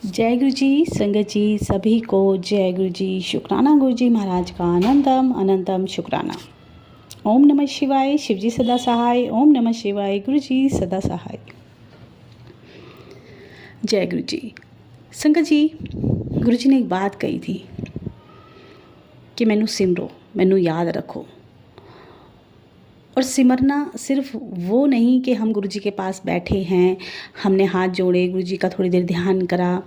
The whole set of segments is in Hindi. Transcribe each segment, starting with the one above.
जय गुरु जी, संगत जी सभी को जय गुरु जी। शुक्राना गुरु जी महाराज का अनंतम अनंतम शुक्राना। ओम नमः शिवाय, शिव जी सदा सहाय। ओम नमः शिवाय, गुरु जी सदा सहाय। जय गुरु जी। संगत जी, गुरु जी ने एक बात कही थी कि मैनू सिमरो, मैनू याद रखो। और सिमरना सिर्फ वो नहीं कि हम गुरु जी के पास बैठे हैं, हमने हाथ जोड़े, गुरु जी का थोड़ी देर ध्यान करा।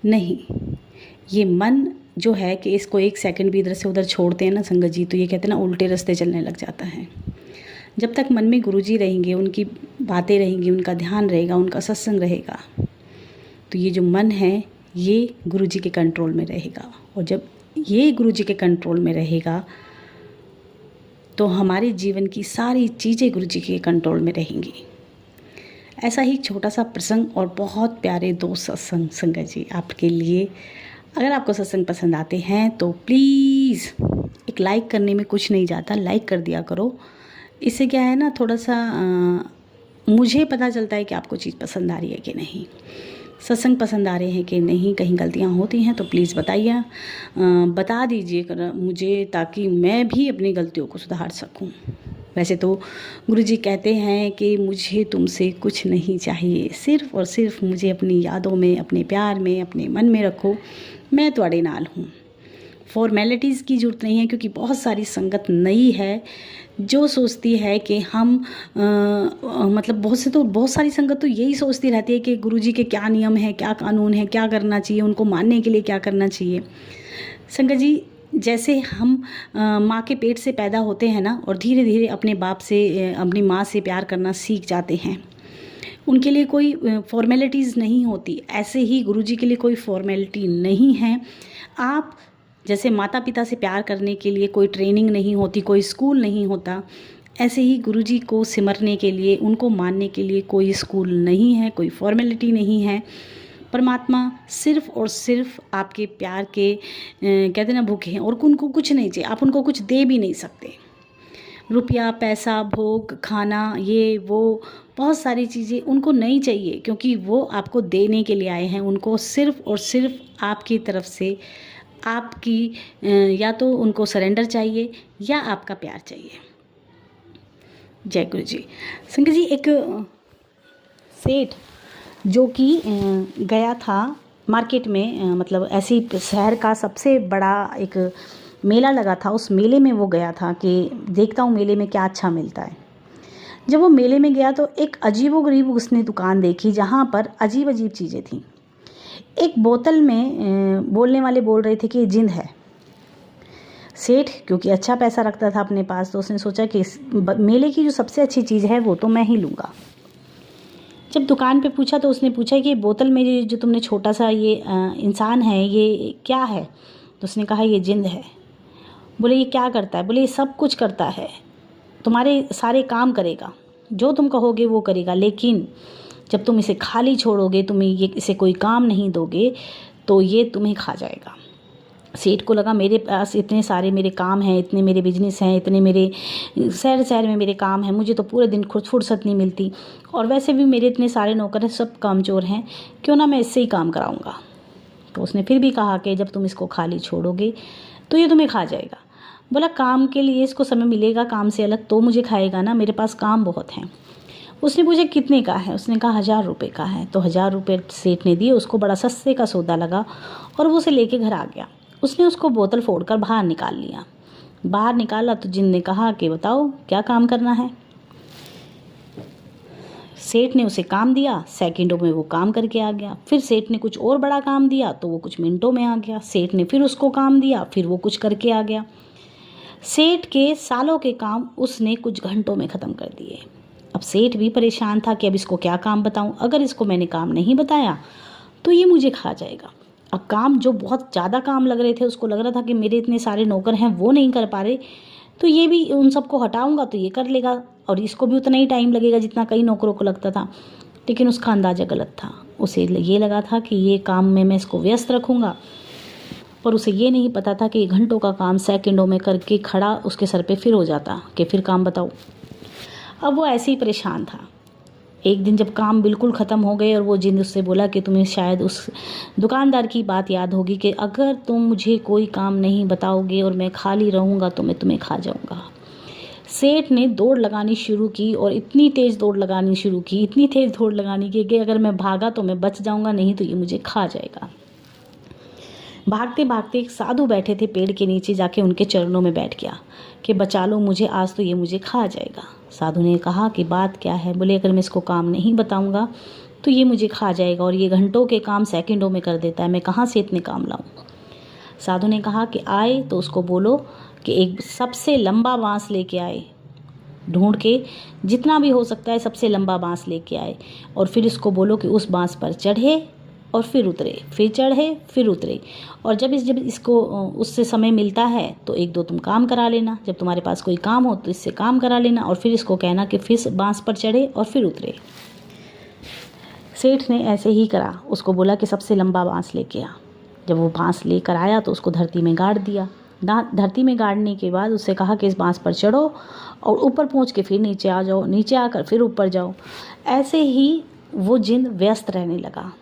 नहीं, ये मन जो है कि इसको एक सेकंड भी इधर से उधर छोड़ते हैं ना संगत जी, तो ये कहते हैं ना उल्टे रास्ते चलने लग जाता है। जब तक मन में गुरु जी रहेंगे, उनकी बातें रहेंगी, उनका ध्यान रहेगा, उनका सत्संग रहेगा, तो ये जो मन है ये गुरु जी के कंट्रोल में रहेगा। और जब ये गुरु जी के कंट्रोल में रहेगा तो हमारे जीवन की सारी चीज़ें गुरु जी के कंट्रोल में रहेंगी। ऐसा ही छोटा सा प्रसंग और बहुत प्यारे दो सत्संग संगत जी आपके लिए। अगर आपको सत्संग पसंद आते हैं तो प्लीज़ एक लाइक करने में कुछ नहीं जाता, लाइक कर दिया करो। इससे क्या है ना, थोड़ा सा मुझे पता चलता है कि आपको चीज़ पसंद आ रही है कि नहीं, सत्संग पसंद आ रहे हैं कि नहीं। कहीं गलतियां होती हैं तो प्लीज़ बताइए, बता दीजिए मुझे, ताकि मैं भी अपनी गलतियों को सुधार सकूं। वैसे तो गुरु जी कहते हैं कि मुझे तुमसे कुछ नहीं चाहिए, सिर्फ़ और सिर्फ मुझे अपनी यादों में, अपने प्यार में, अपने मन में रखो, मैं तुम्हारे नाल हूँ। फॉर्मेलिटीज़ की ज़रूरत नहीं है, क्योंकि बहुत सारी संगत नई है जो सोचती है कि हम मतलब बहुत सारी संगत तो यही सोचती रहती है कि गुरुजी के क्या नियम है, क्या कानून है, क्या करना चाहिए, उनको मानने के लिए क्या करना चाहिए। संगत जी, जैसे हम माँ के पेट से पैदा होते हैं ना, और धीरे धीरे अपने बाप से, अपनी माँ से प्यार करना सीख जाते हैं, उनके लिए कोई फॉर्मेलिटीज़ नहीं होती। ऐसे ही गुरुजी के लिए कोई फॉर्मेलिटी नहीं है। आप जैसे माता पिता से प्यार करने के लिए कोई ट्रेनिंग नहीं होती, कोई स्कूल नहीं होता, ऐसे ही गुरुजी को सिमरने के लिए, उनको मानने के लिए कोई स्कूल नहीं है, कोई फॉर्मेलिटी नहीं है। परमात्मा सिर्फ़ और सिर्फ आपके प्यार के कहते ना भूखे हैं, और उनको कुछ नहीं चाहिए, आप उनको कुछ दे भी नहीं सकते। रुपया, पैसा, भोग, खाना, ये वो बहुत सारी चीज़ें उनको नहीं चाहिए, क्योंकि वो आपको देने के लिए आए हैं। उनको सिर्फ़ और सिर्फ आपकी तरफ से आपकी या तो उनको सरेंडर चाहिए या आपका प्यार चाहिए। जय गुरु जी। संगत जी, एक सेठ जो कि गया था मार्केट में, मतलब ऐसी शहर का सबसे बड़ा एक मेला लगा था, उस मेले में वो गया था कि देखता हूँ मेले में क्या अच्छा मिलता है। जब वो मेले में गया तो एक अजीबोगरीब उसने दुकान देखी, जहाँ पर अजीब अजीब चीज़ें थीं। एक बोतल में बोलने वाले बोल रहे थे कि ये जिंद है। सेठ क्योंकि अच्छा पैसा रखता था अपने पास, तो उसने सोचा कि मेले की जो सबसे अच्छी चीज़ है वो तो मैं ही लूँगा। जब दुकान पे पूछा तो उसने पूछा कि बोतल में जो तुमने छोटा सा ये इंसान है, ये क्या है? तो उसने कहा ये जिंद है। बोले ये क्या करता है? बोले ये सब कुछ करता है, तुम्हारे सारे काम करेगा, जो तुम कहोगे वो करेगा, लेकिन जब तुम इसे खाली छोड़ोगे, तुम्हें इसे कोई काम नहीं दोगे, तो ये तुम्हें खा जाएगा। सेठ को लगा मेरे पास इतने सारे मेरे काम हैं, इतने मेरे बिजनेस हैं, इतने मेरे शहर शहर में मेरे काम हैं, मुझे तो पूरे दिन खुद फुर्सत नहीं मिलती, और वैसे भी मेरे इतने सारे नौकर हैं, सब कामचोर हैं, क्यों ना मैं इससे ही काम कराऊंगा। तो उसने फिर भी कहा कि जब तुम इसको खाली छोड़ोगे तो ये तुम्हें खा जाएगा। बोला काम के लिए इसको समय मिलेगा, काम से अलग तो मुझे खाएगा ना, मेरे पास काम बहुत हैं। उसने पूछा कितने का है? उसने कहा 1000 रुपये का है। तो 1000 रुपये सेठ ने दिए, उसको बड़ा सस्ते का सौदा लगा और वो उसे लेके घर आ गया। उसने उसको बोतल फोड़कर बाहर निकाल लिया। बाहर निकाला तो जिन ने कहा कि बताओ क्या काम करना है। सेठ ने उसे काम दिया, सेकंडों में वो काम करके आ गया। फिर सेठ ने कुछ और बड़ा काम दिया तो वो कुछ मिनटों में आ गया। सेठ ने फिर उसको काम दिया, फिर वो कुछ करके आ गया। सेठ के सालों के काम उसने कुछ घंटों में ख़त्म कर दिए। अब सेठ भी परेशान था कि अब इसको क्या काम बताऊं, अगर इसको मैंने काम नहीं बताया तो ये मुझे खा जाएगा। अब काम जो बहुत ज़्यादा काम लग रहे थे, उसको लग रहा था कि मेरे इतने सारे नौकर हैं वो नहीं कर पा रहे, तो ये भी उन सबको हटाऊंगा तो ये कर लेगा, और इसको भी उतना ही टाइम लगेगा जितना कई नौकरों को लगता था। लेकिन उसका अंदाज़ा गलत था। उसे ये लगा था कि ये काम में मैं इसको व्यस्त रखूँगा, पर उसे ये नहीं पता था कि घंटों का काम सेकंडों में करके खड़ा उसके सर पे फिर हो जाता कि फिर काम बताओ। अब वो ऐसे ही परेशान था। एक दिन जब काम बिल्कुल ख़त्म हो गए और वो जिन उससे बोला कि तुम्हें शायद उस दुकानदार की बात याद होगी कि अगर तुम मुझे कोई काम नहीं बताओगे और मैं खाली रहूँगा तो मैं तुम्हें खा जाऊँगा। सेठ ने दौड़ लगानी शुरू की और इतनी तेज़ दौड़ लगानी शुरू की, इतनी तेज़ दौड़ लगानी की कि अगर मैं भागा तो मैं बच जाऊँगा, नहीं तो ये मुझे खा जाएगा। भागते भागते एक साधु बैठे थे पेड़ के नीचे, जाके उनके चरणों में बैठ गया कि बचा लो मुझे, आज तो ये मुझे खा जाएगा। साधु ने कहा कि बात क्या है? बोले अगर मैं इसको काम नहीं बताऊंगा तो ये मुझे खा जाएगा और ये घंटों के काम सेकंडों में कर देता है, मैं कहाँ से इतने काम लाऊं? साधु ने कहा कि आए तो उसको बोलो कि एक सबसे लंबा बांस लेके आए, ढूंढ के जितना भी हो सकता है सबसे लंबा बांस लेके आए और फिर इसको बोलो कि उस बांस पर चढ़े और फिर उतरे, फिर चढ़े फिर उतरे। और जब इसको उससे समय मिलता है तो एक दो तुम काम करा लेना, जब तुम्हारे पास कोई काम हो तो इससे काम करा लेना और फिर इसको कहना कि फिर बांस पर चढ़े और फिर उतरे। सेठ ने ऐसे ही करा, उसको बोला कि सबसे लंबा बांस लेके आ। जब वो बांस लेकर आया तो उसको धरती में गाड़ दिया। धरती में गाड़ने के बाद उससे कहा कि इस बांस पर चढ़ो और ऊपर पहुँच के फिर नीचे आ जाओ, नीचे आकर फिर ऊपर जाओ। ऐसे ही वो जिन व्यस्त रहने लगा।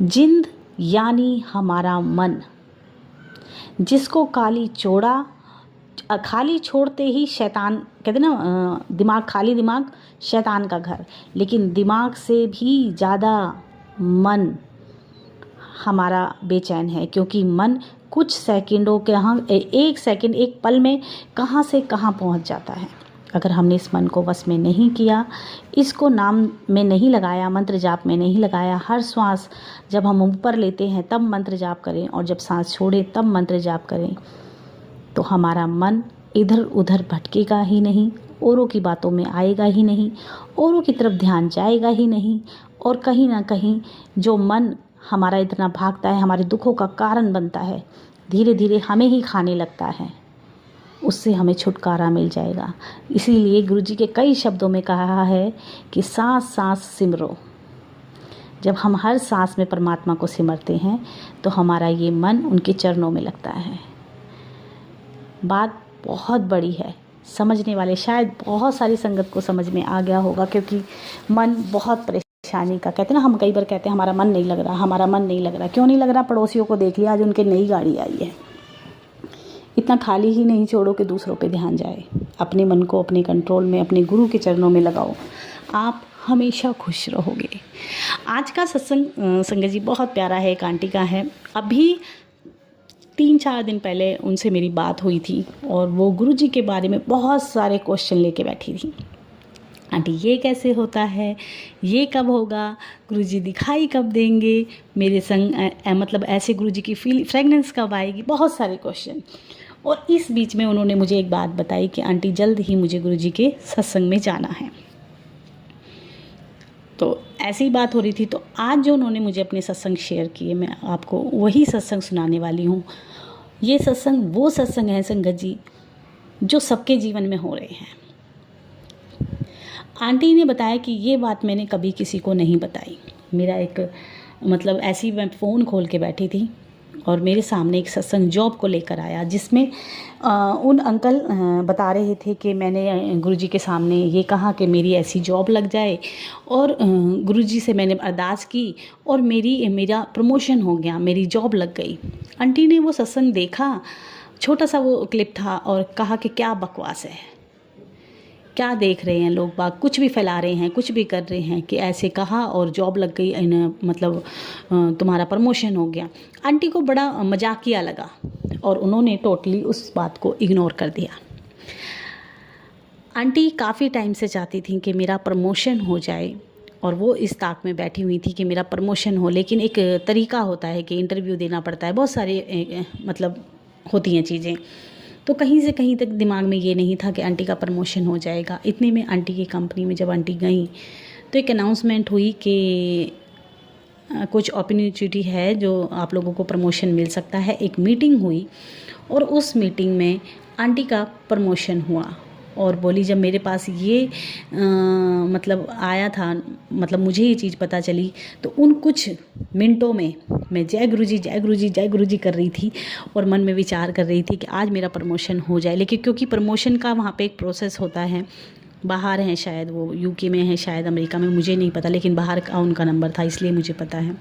जिंद यानी हमारा मन, जिसको खाली छोड़ते ही शैतान, कहते ना दिमाग खाली दिमाग शैतान का घर, लेकिन दिमाग से भी ज़्यादा मन हमारा बेचैन है, क्योंकि मन कुछ सेकंडों के एक सेकंड एक पल में कहाँ से कहाँ पहुँच जाता है। अगर हमने इस मन को वश में नहीं किया, इसको नाम में नहीं लगाया, मंत्र जाप में नहीं लगाया, हर श्वास जब हम ऊपर लेते हैं तब मंत्र जाप करें और जब सांस छोड़ें तब मंत्र जाप करें, तो हमारा मन इधर उधर भटकेगा ही नहीं, औरों की बातों में आएगा ही नहीं, औरों की तरफ ध्यान जाएगा ही नहीं। और कहीं ना कहीं जो मन हमारा इतना भागता है, हमारे दुखों का कारण बनता है, धीरे धीरे हमें ही खाने लगता है, उससे हमें छुटकारा मिल जाएगा। इसीलिए गुरुजी के कई शब्दों में कहा है कि सांस सांस सिमरो। जब हम हर सांस में परमात्मा को सिमरते हैं तो हमारा ये मन उनके चरणों में लगता है। बात बहुत बड़ी है, समझने वाले शायद बहुत सारी संगत को समझ में आ गया होगा, क्योंकि मन बहुत परेशानी का, कहते हैं ना, हम कई बार कहते हैं हमारा मन नहीं लग रहा, हमारा मन नहीं लग रहा। क्यों नहीं लग रहा? पड़ोसियों को देख लिया, आज उनके नई गाड़ी आई है। इतना खाली ही नहीं छोड़ो कि दूसरों पे ध्यान जाए। अपने मन को अपने कंट्रोल में, अपने गुरु के चरणों में लगाओ, आप हमेशा खुश रहोगे। आज का सत्संग संगत जी बहुत प्यारा है, एक आंटी का है। अभी 3-4 दिन पहले उनसे मेरी बात हुई थी और वो गुरुजी के बारे में बहुत सारे क्वेश्चन लेके बैठी थी। आंटी ये कैसे होता है, ये कब होगा, गुरुजी दिखाई कब देंगे, मेरे संग मतलब ऐसे गुरुजी की फ्रेगनेंस कब आएगी, बहुत सारे क्वेश्चन। और इस बीच में उन्होंने मुझे एक बात बताई कि आंटी जल्द ही मुझे गुरुजी के सत्संग में जाना है। तो ऐसी बात हो रही थी, तो आज जो उन्होंने मुझे अपने सत्संग शेयर किए, मैं आपको वही सत्संग सुनाने वाली हूँ। ये सत्संग वो सत्संग है संगत जी जो सबके जीवन में हो रहे हैं। आंटी ने बताया कि ये बात मैंने कभी किसी को नहीं बताई। मेरा एक मतलब ऐसी मैं फ़ोन खोल के बैठी थी और मेरे सामने एक सत्संग जॉब को लेकर आया, जिसमें उन अंकल बता रहे थे कि मैंने गुरुजी के सामने ये कहा कि मेरी ऐसी जॉब लग जाए, और गुरुजी से मैंने अरदास की और मेरा प्रमोशन हो गया, मेरी जॉब लग गई। आंटी ने वो सत्संग देखा, छोटा सा वो क्लिप था, और कहा कि क्या बकवास है, क्या देख रहे हैं लोग बाग, कुछ भी फैला रहे हैं, कुछ भी कर रहे हैं कि ऐसे कहा और जॉब लग गई, मतलब तुम्हारा प्रमोशन हो गया। आंटी को बड़ा मजाकिया लगा और उन्होंने टोटली उस बात को इग्नोर कर दिया। आंटी काफ़ी टाइम से चाहती थी कि मेरा प्रमोशन हो जाए और वो इस ताक में बैठी हुई थी कि मेरा प्रमोशन हो, लेकिन एक तरीका होता है कि इंटरव्यू देना पड़ता है, बहुत सारे मतलब होती हैं चीज़ें। तो कहीं से कहीं तक दिमाग में ये नहीं था कि आंटी का प्रमोशन हो जाएगा। इतने में आंटी की कंपनी में जब आंटी गई तो एक अनाउंसमेंट हुई कि कुछ अपॉर्चुनिटी है जो आप लोगों को प्रमोशन मिल सकता है। एक मीटिंग हुई और उस मीटिंग में आंटी का प्रमोशन हुआ। और बोली जब मेरे पास ये मतलब आया था, मतलब मुझे ये चीज़ पता चली, तो उन कुछ मिनटों में मैं जय गुरुजी जय गुरुजी जय गुरुजी कर रही थी और मन में विचार कर रही थी कि आज मेरा प्रमोशन हो जाए। लेकिन क्योंकि प्रमोशन का वहाँ पे एक प्रोसेस होता है, बाहर हैं शायद, वो यूके में हैं शायद, अमेरिका में, मुझे नहीं पता, लेकिन बाहर का उनका नंबर था इसलिए मुझे पता है।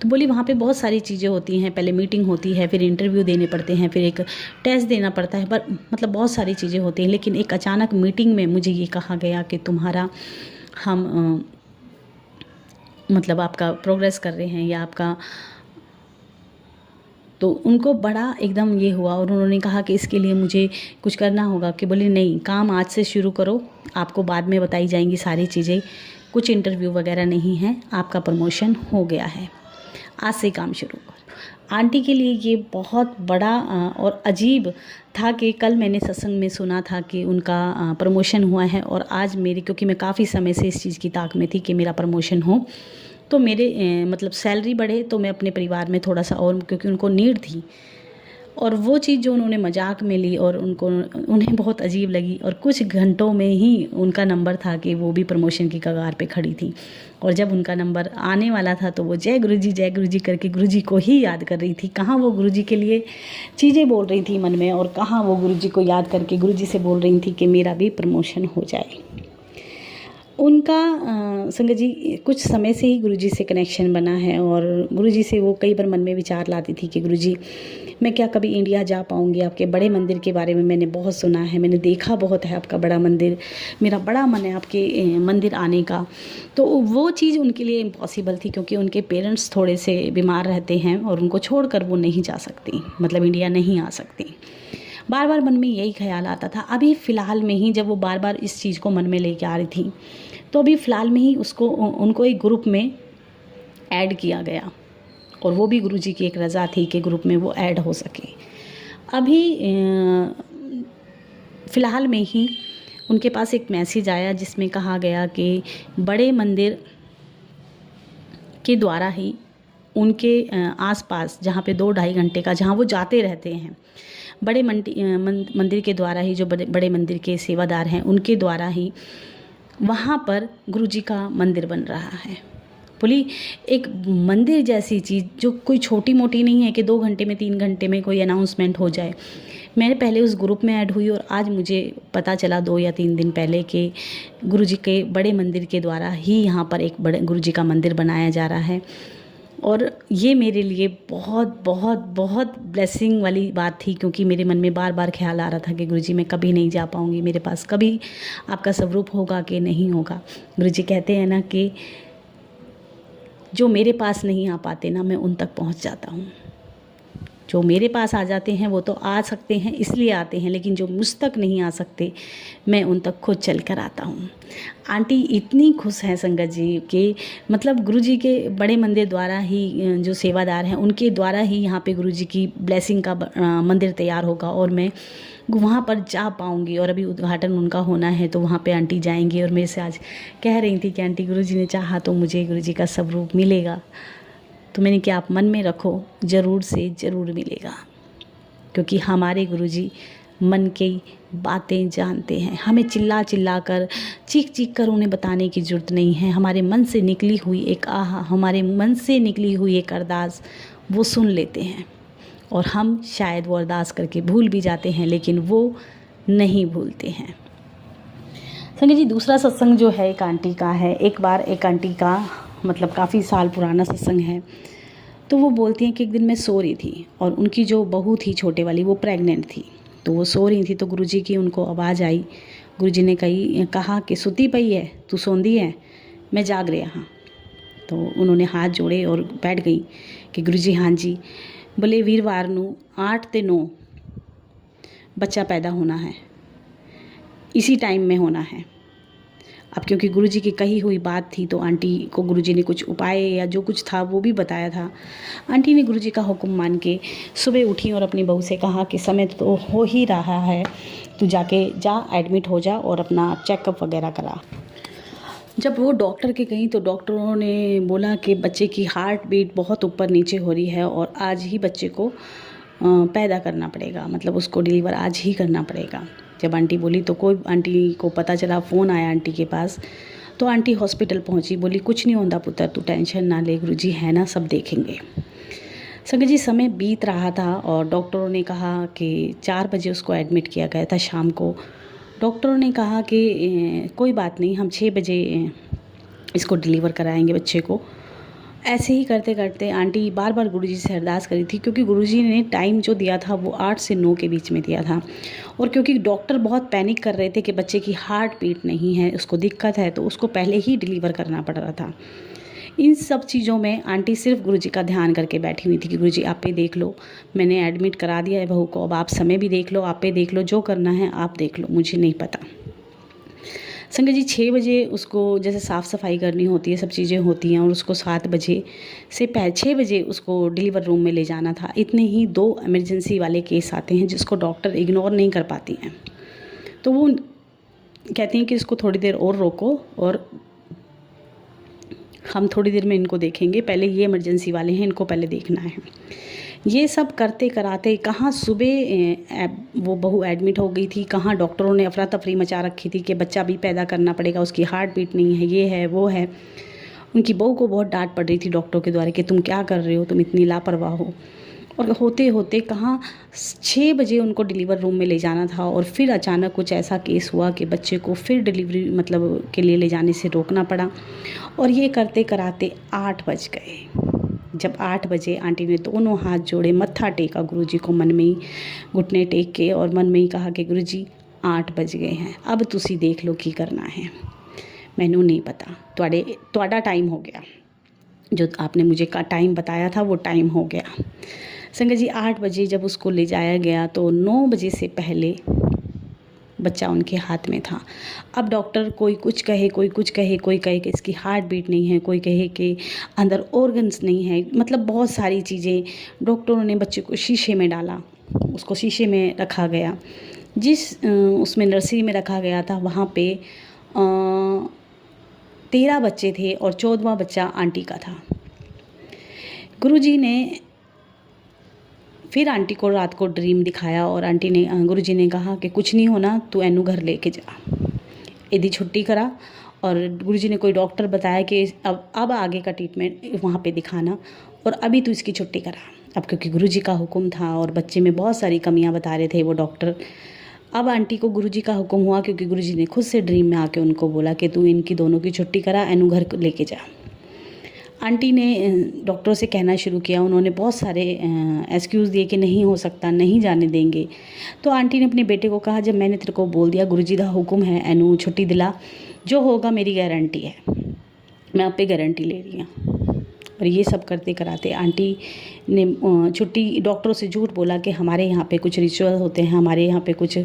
तो बोली वहाँ पे बहुत सारी चीज़ें होती हैं, पहले मीटिंग होती है, फिर इंटरव्यू देने पड़ते हैं, फिर एक टेस्ट देना पड़ता है, पर मतलब बहुत सारी चीज़ें होती हैं। लेकिन एक अचानक मीटिंग में मुझे ये कहा गया कि तुम्हारा हम मतलब आपका प्रोग्रेस कर रहे हैं या आपका, तो उनको बड़ा एकदम ये हुआ और उन्होंने कहा कि इसके लिए मुझे कुछ करना होगा। कि बोले नहीं, काम आज से शुरू करो, आपको बाद में बताई जाएंगी सारी चीज़ें, कुछ इंटरव्यू वगैरह नहीं है, आपका प्रमोशन हो गया है, आज से काम शुरू करो। आंटी के लिए ये बहुत बड़ा और अजीब था कि कल मैंने सत्संग में सुना था कि उनका प्रमोशन हुआ है, और आज मेरी, क्योंकि मैं काफ़ी समय से इस चीज़ की ताक में थी कि मेरा प्रमोशन हो, तो मेरे मतलब सैलरी बढ़े, तो मैं अपने परिवार में थोड़ा सा और, क्योंकि उनको नीड थी, और वो चीज़ जो उन्होंने मजाक में ली और उन्हें बहुत अजीब लगी, और कुछ घंटों में ही उनका नंबर था कि वो भी प्रमोशन की कगार पे खड़ी थी। और जब उनका नंबर आने वाला था तो वो जय गुरु जी करके गुरु जी को ही याद कर रही थी। कहाँ वो गुरु जी के लिए चीज़ें बोल रही थी मन में, और कहाँ वो गुरु जी को याद करके गुरु जी से बोल रही थी कि मेरा भी प्रमोशन हो जाए। उनका संगत जी कुछ समय से ही गुरुजी से कनेक्शन बना है, और गुरुजी से वो कई बार मन में विचार लाती थी कि गुरुजी मैं क्या कभी इंडिया जा पाऊँगी? आपके बड़े मंदिर के बारे में मैंने बहुत सुना है, मैंने देखा बहुत है आपका बड़ा मंदिर, मेरा बड़ा मन है आपके मंदिर आने का। तो वो चीज़ उनके लिए इम्पॉसिबल थी, क्योंकि उनके पेरेंट्स थोड़े से बीमार रहते हैं और उनको छोड़कर वो नहीं जा सकती, मतलब इंडिया नहीं आ सकती। बार बार मन में यही ख्याल आता था। अभी फ़िलहाल में ही जब वो बार बार इस चीज़ को मन में लेके आ रही थी, तो अभी फ़िलहाल में ही उनको एक ग्रुप में ऐड किया गया, और वो भी गुरुजी की एक रज़ा थी कि ग्रुप में वो ऐड हो सके। अभी फ़िलहाल में ही उनके पास एक मैसेज आया जिसमें कहा गया कि बड़े मंदिर के द्वारा ही उनके आसपास, जहाँ पे 2-2.5 घंटे का, जहाँ वो जाते रहते हैं, बड़े मंदिर के द्वारा ही, जो बड़े मंदिर के सेवादार हैं उनके द्वारा ही वहाँ पर गुरुजी का मंदिर बन रहा है। बोली एक मंदिर जैसी चीज़ जो कोई छोटी मोटी नहीं है कि 2 घंटे में 3 घंटे में कोई अनाउंसमेंट हो जाए। मैंने पहले उस ग्रुप में ऐड हुई, और आज मुझे पता चला 2 या 3 दिन पहले कि गुरुजी के बड़े मंदिर के द्वारा ही यहाँ पर एक बड़े गुरुजी का मंदिर बनाया जा रहा है। और ये मेरे लिए बहुत बहुत बहुत ब्लेसिंग वाली बात थी, क्योंकि मेरे मन में बार बार ख्याल आ रहा था कि गुरुजी मैं कभी नहीं जा पाऊँगी, मेरे पास कभी आपका स्वरूप होगा कि नहीं होगा। गुरुजी कहते हैं ना कि जो मेरे पास नहीं आ पाते ना, मैं उन तक पहुंच जाता हूं। जो मेरे पास आ जाते हैं वो तो आ सकते हैं इसलिए आते हैं, लेकिन जो मुझ तक नहीं आ सकते मैं उन तक खुद चल कर आता हूँ। आंटी इतनी खुश हैं संगत जी कि मतलब गुरुजी के बड़े मंदिर द्वारा ही, जो सेवादार हैं उनके द्वारा ही यहाँ पे गुरुजी की ब्लेसिंग का मंदिर तैयार होगा, और मैं वहाँ पर जा पाऊँगी। और अभी उद्घाटन उनका होना है, तो वहाँ पे आंटी जाएंगी, और मेरे से आज कह रही थी कि आंटी गुरुजी ने चाहा तो मुझे गुरुजी का स्वरूप मिलेगा। तो मैंने क्या, आप मन में रखो, ज़रूर से ज़रूर मिलेगा, क्योंकि हमारे गुरुजी मन की बातें जानते हैं। हमें चिल्ला चिल्ला कर, चीख चीख कर उन्हें बताने की ज़रूरत नहीं है। हमारे मन से निकली हुई एक हमारे मन से निकली हुई एक अरदास वो सुन लेते हैं, और हम शायद वो अरदास करके भूल भी जाते हैं, लेकिन वो नहीं भूलते हैं। संगत जी दूसरा सत्संग जो है एक आंटी का है। एक बार एक आंटी का मतलब काफ़ी साल पुराना सत्संग है, तो वो बोलती हैं कि एक दिन मैं सो रही थी, और उनकी जो बहू थी छोटे वाली वो प्रेग्नेंट थी, तो वो सो रही थी, तो गुरुजी की उनको आवाज़ आई। गुरुजी ने कहा कि सुती पई है, तू सोंदी है, मैं जाग रहा हाँ। तो उन्होंने हाथ जोड़े और बैठ गई कि गुरुजी हाँ जी। बोले वीरवार नू 8 ते 9 बच्चा पैदा होना है, इसी टाइम में होना है। अब क्योंकि गुरुजी की कही हुई बात थी, तो आंटी को गुरुजी ने कुछ उपाय या जो कुछ था वो भी बताया था। आंटी ने गुरुजी का हुक्म मान के सुबह उठी और अपनी बहू से कहा कि समय तो हो ही रहा है, तू जाके एडमिट हो जा और अपना चेकअप वगैरह करा। जब वो डॉक्टर के गई तो डॉक्टरों ने बोला कि बच्चे की हार्ट बीट बहुत ऊपर नीचे हो रही है, और आज ही बच्चे को पैदा करना पड़ेगा, मतलब उसको डिलीवर आज ही करना पड़ेगा। जब आंटी बोली तो कोई, आंटी को पता चला, फ़ोन आया आंटी के पास, तो आंटी हॉस्पिटल पहुंची। बोली कुछ नहीं होता पुत्र, तू टेंशन ना ले, गुरुजी है ना, सब देखेंगे। संगत जी समय बीत रहा था, और डॉक्टरों ने कहा कि 4 बजे उसको एडमिट किया गया था शाम को। डॉक्टरों ने कहा कि कोई बात नहीं, हम 6 बजे इसको डिलीवर कराएंगे बच्चे को। ऐसे ही करते करते आंटी बार बार गुरुजी से अरदास करी थी, क्योंकि गुरुजी ने टाइम जो दिया था वो 8 से 9 के बीच में दिया था। और क्योंकि डॉक्टर बहुत पैनिक कर रहे थे कि बच्चे की हार्ट बीट नहीं है, उसको दिक्कत है, तो उसको पहले ही डिलीवर करना पड़ रहा था। इन सब चीज़ों में आंटी सिर्फ गुरुजी का ध्यान करके बैठी हुई थी कि गुरुजी आप पे देख लो, मैंने एडमिट करा दिया है बहू को, अब आप समय भी देख लो, आप पे देख लो, जो करना है आप देख लो, मुझे नहीं पता। संगत जी 6 बजे उसको जैसे साफ़ सफाई करनी होती है, सब चीज़ें होती हैं, और उसको 7 बजे से 6 बजे उसको डिलीवर रूम में ले जाना था। इतने ही 2 इमरजेंसी वाले केस आते हैं जिसको डॉक्टर इग्नोर नहीं कर पाती हैं, तो वो कहती हैं कि इसको थोड़ी देर और रोको और हम थोड़ी देर में इनको देखेंगे, पहले ये इमरजेंसी वाले हैं, इनको पहले देखना है। ये सब करते कराते कहाँ सुबह वो बहू एडमिट हो गई थी, कहाँ डॉक्टरों ने अफरा तफरी मचा रखी थी कि बच्चा भी पैदा करना पड़ेगा, उसकी हार्ट बीट नहीं है, ये है वो है। उनकी बहू को बहुत डांट पड़ रही थी डॉक्टरों के द्वारा कि तुम क्या कर रहे हो, तुम इतनी लापरवाह हो। और होते होते कहाँ 6 बजे उनको डिलीवर रूम में ले जाना था, और फिर अचानक कुछ ऐसा केस हुआ कि बच्चे को फिर डिलीवरी मतलब के लिए ले जाने से रोकना पड़ा। और ये करते कराते 8 बज गए। जब 8 बजे आंटी ने दोनों हाथ जोड़े, मत्था टेका गुरुजी को, मन में ही घुटने टेक के, और मन में ही कहा कि गुरुजी 8 बज गए हैं, अब तुसी देख लो की करना है, मैनू नहीं पता, ਤੁਹਾਡਾ टाइम हो गया, जो आपने मुझे का टाइम बताया था वो टाइम हो गया। संगत जी 8 बजे जब उसको ले जाया गया तो 9 बजे से पहले बच्चा उनके हाथ में था। अब डॉक्टर कोई कुछ कहे, कोई कुछ कहे, कोई कहे कि इसकी हार्ट बीट नहीं है, कोई कहे कि अंदर ऑर्गन्स नहीं है, मतलब बहुत सारी चीज़ें। डॉक्टरों ने बच्चे को शीशे में डाला, उसको शीशे में रखा गया। जिस उसमें नर्सरी में रखा गया था वहाँ पे 13 बच्चे थे और 14वां बच्चा आंटी का था। गुरुजी ने फिर आंटी को रात को ड्रीम दिखाया, और आंटी ने गुरुजी ने कहा कि कुछ नहीं होना, तू एनू घर लेके जा, यदि छुट्टी करा। और गुरुजी ने कोई डॉक्टर बताया कि अब आगे का ट्रीटमेंट वहाँ पे दिखाना, और अभी तू इसकी छुट्टी करा। अब क्योंकि गुरुजी का हुक्म था और बच्चे में बहुत सारी कमियां बता रहे थे वो डॉक्टर, अब आंटी को गुरुजी का हुक्म हुआ, क्योंकि गुरुजी ने खुद से ड्रीम में आके उनको बोला कि तू इनकी दोनों की छुट्टी करा, एनू घर लेके जा। आंटी ने डॉक्टरों से कहना शुरू किया, उन्होंने बहुत सारे एक्सक्यूज़ दिए कि नहीं हो सकता, नहीं जाने देंगे। तो आंटी ने अपने बेटे को कहा, जब मैंने तेरे को बोल दिया गुरुजी का हुक्म है, एनू छुट्टी दिला, जो होगा मेरी गारंटी है, मैं आप पे गारंटी ले रही हूँ। और ये सब करते कराते आंटी ने छुट्टी, डॉक्टरों से झूठ बोला कि हमारे यहाँ पे कुछ रिचुअल होते हैं, हमारे यहाँ पे कुछ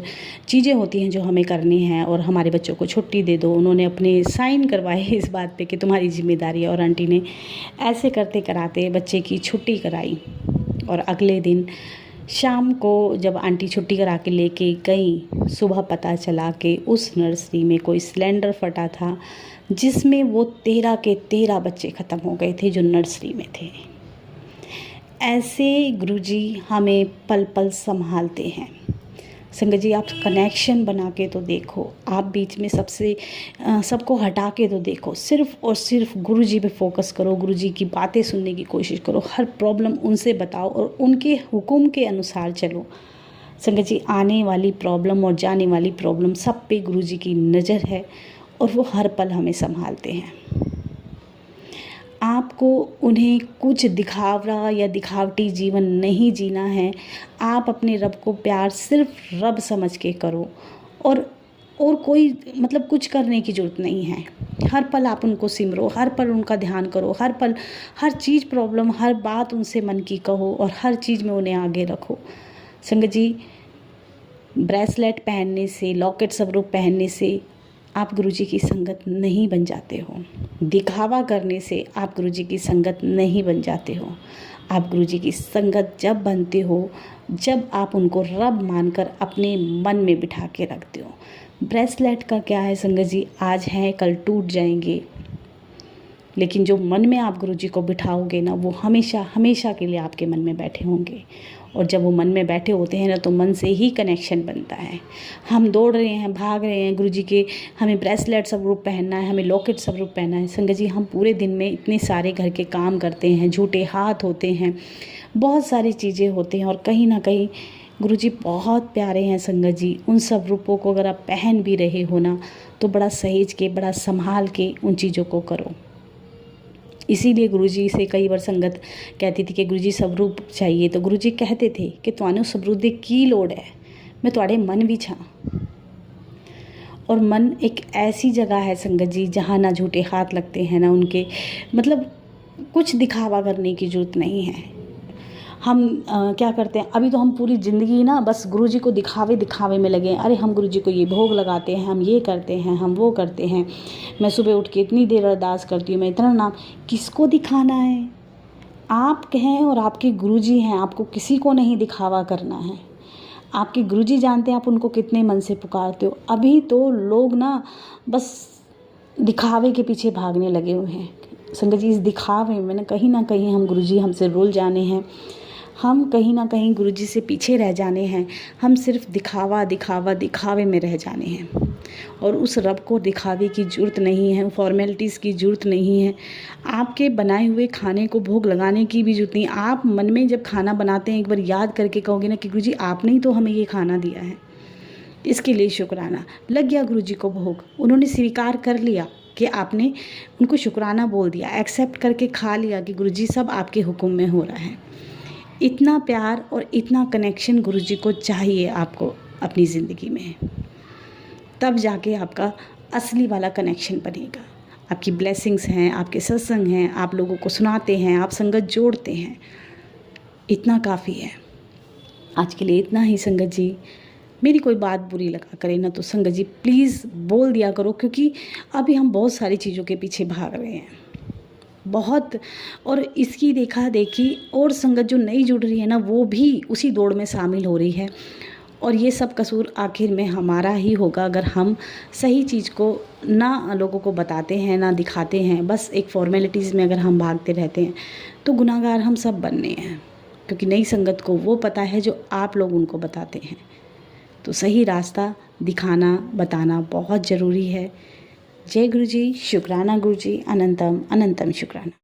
चीज़ें होती हैं जो हमें करनी हैं, और हमारे बच्चों को छुट्टी दे दो। उन्होंने अपने साइन करवाए इस बात पे कि तुम्हारी जिम्मेदारी है, और आंटी ने ऐसे करते कराते बच्चे की छुट्टी कराई। और अगले दिन शाम को जब आंटी छुट्टी करा के लेके गई, सुबह पता चला कि उस नर्सरी में कोई सिलेंडर फटा था, जिसमें वो 13 के 13 बच्चे ख़त्म हो गए थे जो नर्सरी में थे। ऐसे गुरुजी हमें पल पल संभालते हैं। संगत जी आप कनेक्शन बना के तो देखो, आप बीच में सबको हटा के तो देखो, सिर्फ़ और सिर्फ गुरुजी पे फोकस करो, गुरुजी की बातें सुनने की कोशिश करो, हर प्रॉब्लम उनसे बताओ और उनके हुक्म के अनुसार चलो। संगत जी आने वाली प्रॉब्लम और जाने वाली प्रॉब्लम सब पे गुरुजी की नज़र है, और वो हर पल हमें संभालते हैं। आपको उन्हें कुछ दिखावरा या दिखावटी जीवन नहीं जीना है। आप अपने रब को प्यार सिर्फ रब समझ के करो, और कोई मतलब कुछ करने की ज़रूरत नहीं है। हर पल आप उनको सिमरो, हर पल उनका ध्यान करो, हर पल हर चीज़ प्रॉब्लम, हर बात उनसे मन की कहो, और हर चीज़ में उन्हें आगे रखो। संगत जी ब्रेसलेट पहनने से, लॉकेट स्वरूप पहनने से आप गुरुजी की संगत नहीं बन जाते हो। दिखावा करने से आप गुरुजी की संगत नहीं बन जाते हो। आप गुरुजी की संगत जब बनते हो, जब आप उनको रब मानकर अपने मन में बिठा के रखते हो। ब्रेसलेट का क्या है संगत जी, आज हैं कल टूट जाएंगे, लेकिन जो मन में आप गुरुजी को बिठाओगे ना, वो हमेशा हमेशा के लिए आपके मन में बैठे होंगे। और जब वो मन में बैठे होते हैं ना, तो मन से ही कनेक्शन बनता है। हम दौड़ रहे हैं, भाग रहे हैं गुरुजी के, हमें ब्रेसलेट स्वरूप पहनना है, हमें लॉकेट स्वरूप पहनना है। संगत जी हम पूरे दिन में इतने सारे घर के काम करते हैं, झूठे हाथ होते हैं, बहुत सारी चीज़ें होते हैं, और कहीं ना कहीं गुरुजी बहुत प्यारे हैं संगत जी। उन सब रूपों को अगर आप पहन भी रहे हो ना, तो बड़ा सहेज के, बड़ा संभाल के उन चीज़ों को करो। इसीलिए गुरुजी से कई बार संगत कहती थी कि गुरुजी स्वरूप चाहिए, तो गुरुजी कहते थे कि तुहानू स्वरूप दी की लोड़ है, मैं तुहाडे मन विच हाँ। और मन एक ऐसी जगह है संगत जी जहाँ ना झूठे हाथ लगते हैं ना उनके, मतलब कुछ दिखावा करने की ज़रूरत नहीं है। हम क्या करते हैं, अभी तो हम पूरी ज़िंदगी ना बस गुरुजी को दिखावे दिखावे में लगे हैं। अरे हम गुरुजी को ये भोग लगाते हैं, हम ये करते हैं, हम वो करते हैं, मैं सुबह उठ के इतनी देर अरदास करती हूँ, मैं इतना नाम। किसको दिखाना है? आप हैं और आपके गुरुजी हैं, आपको किसी को नहीं दिखावा करना है। आपके गुरुजी जानते हैं आप उनको कितने मन से पुकारते हो। अभी तो लोग ना बस दिखावे के पीछे भागने लगे हुए हैं संगत जी। इस दिखावे में ना कहीं हम गुरुजी हमसे रुल जाने हैं, हम कहीं ना कहीं गुरुजी से पीछे रह जाने हैं। हम सिर्फ दिखावे में रह जाने हैं। और उस रब को दिखावे की ज़रूरत नहीं है, फॉर्मेलिटीज़ की ज़रूरत नहीं है, आपके बनाए हुए खाने को भोग लगाने की भी ज़रूरत नहीं। आप मन में जब खाना बनाते हैं एक बार याद करके कहोगे ना कि गुरुजी आपने ही तो हमें ये खाना दिया है, इसके लिए शुक्राना। लग गया गुरुजी को भोग, उन्होंने स्वीकार कर लिया कि आपने उनको शुक्राना बोल दिया, एक्सेप्ट करके खा लिया कि गुरुजी सब आपके हुक्म में हो रहा है। इतना प्यार और इतना कनेक्शन गुरुजी को चाहिए आपको अपनी ज़िंदगी में, तब जाके आपका असली वाला कनेक्शन बनेगा। आपकी ब्लेसिंग्स हैं, आपके सत्संग हैं, आप लोगों को सुनाते हैं, आप संगत जोड़ते हैं, इतना काफ़ी है। आज के लिए इतना ही संगत जी। मेरी कोई बात बुरी लगा करे ना तो संगत जी प्लीज़ बोल दिया करो, क्योंकि अभी हम बहुत सारी चीज़ों के पीछे भाग रहे हैं बहुत, और इसकी देखा देखी और संगत जो नई जुड़ रही है ना वो भी उसी दौड़ में शामिल हो रही है। और ये सब कसूर आखिर में हमारा ही होगा अगर हम सही चीज़ को ना लोगों को बताते हैं, ना दिखाते हैं, बस एक फॉर्मेलिटीज़ में अगर हम भागते रहते हैं तो गुनाहगार हम सब बनने हैं। क्योंकि नई संगत को वो पता है जो आप लोग उनको बताते हैं। तो सही रास्ता दिखाना, बताना बहुत ज़रूरी है। जय गुरुजी, शुक्राना गुरुजी, अनंतम अनंतम शुक्राना।